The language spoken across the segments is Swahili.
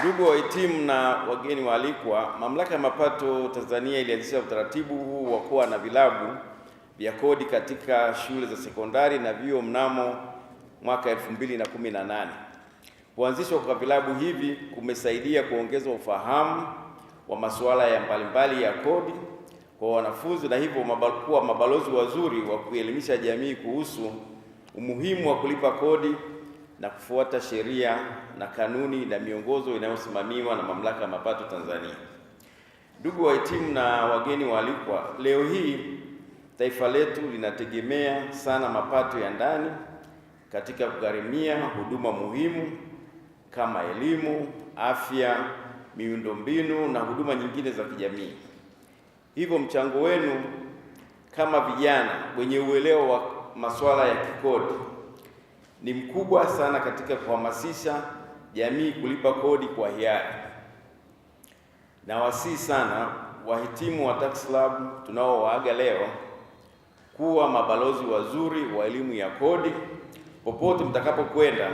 Ndugu wahitimu na wageni waalikwa, Mamlaka ya Mapato Tanzania ilianzisha utaratibu huu wa kuwa na vilabu vya kodi katika shule za sekondari na vyuo mnamo mwaka 2018. Kuanzishwa kwa vilabu hivi kumesaidia kuongeza ufahamu wa masuala ya mbalimbali ya kodi kwa wanafunzi na hivyo kuwa mabalozi wazuri wa kuelimisha jamii kuhusu umuhimu wa kulipa kodi na kufuata sheria na kanuni na miongozo inayosimamiwa na Mamlaka ya Mapato Tanzania. Ndugu wahitimu na wageni waalikwa, leo hii taifa letu linategemea sana mapato ya ndani katika kugharimia huduma muhimu kama elimu, afya, miundombinu na huduma nyingine za kijamii. Hivyo mchango wenu kama vijana wenye uelewa wa masuala ya kikodi ni mkubwa sana katika kuhamasisha jamii kulipa kodi kwa hiari. Na wasihi sana wahitimu wa Tax Lab tunaowaaga leo kuwa mabalozi wazuri wa elimu ya kodi popote mtakapokwenda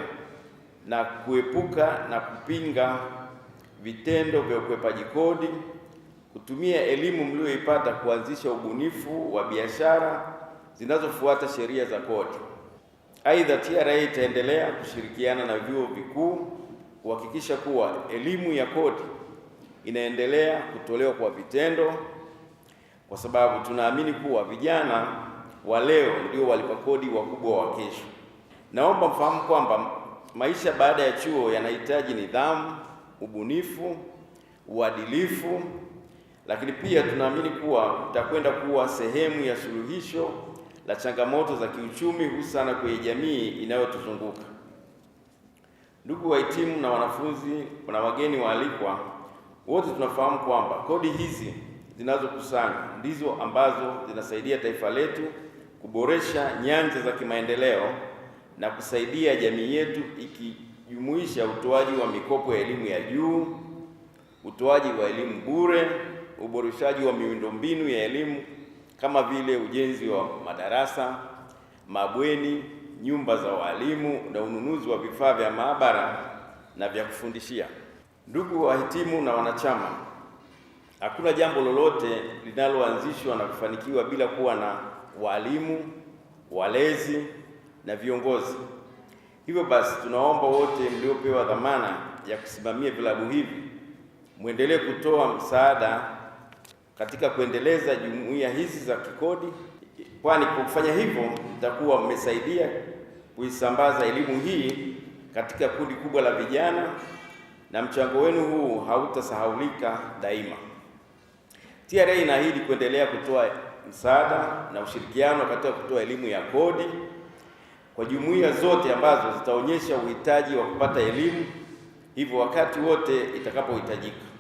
na kuepuka na kupinga vitendo vya ukwepaji kodi, kutumia elimu mlioipata kuanzisha ubunifu wa biashara zinazofuata sheria za kodi. Aidha, TRA itaendelea kushirikiana na vyuo vikuu kuhakikisha kuwa elimu ya kodi inaendelea kutolewa kwa vitendo, kwa sababu tunaamini kuwa vijana wa leo ndio walipa kodi wakubwa wa kesho. Naomba mfahamu kwamba maisha baada ya chuo yanahitaji nidhamu, ubunifu, uadilifu, lakini pia tunaamini kuwa utakwenda kuwa sehemu ya suluhisho la changamoto za kiuchumi hususani kwenye jamii inayotuzunguka. Ndugu wahitimu na wanafunzi na wageni waalikwa, wote tunafahamu kwamba kodi hizi zinazokusanywa ndizo ambazo zinasaidia taifa letu kuboresha nyanja za kimaendeleo na kusaidia jamii yetu, ikijumuisha utoaji wa mikopo ya elimu ya juu, utoaji wa elimu bure, uboreshaji wa miundombinu ya elimu kama vile ujenzi wa madarasa, mabweni, nyumba za walimu na ununuzi wa vifaa vya maabara na vya kufundishia. Ndugu wahitimu na wanachama, hakuna jambo lolote linaloanzishwa na kufanikiwa bila kuwa na walimu, walezi na viongozi. Hivyo basi, tunaomba wote mliopewa dhamana ya kusimamia vilabu hivi muendelee kutoa msaada katika kuendeleza jumuiya hizi za kikodi, kwani kwa kufanya hivyo mtakuwa mmesaidia kuisambaza elimu hii katika kundi kubwa la vijana, na mchango wenu huu hautasahaulika daima. TRA inaahidi kuendelea kutoa msaada na ushirikiano katika kutoa elimu ya kodi kwa jumuiya zote ambazo zitaonyesha uhitaji wa kupata elimu, hivyo wakati wote itakapohitajika.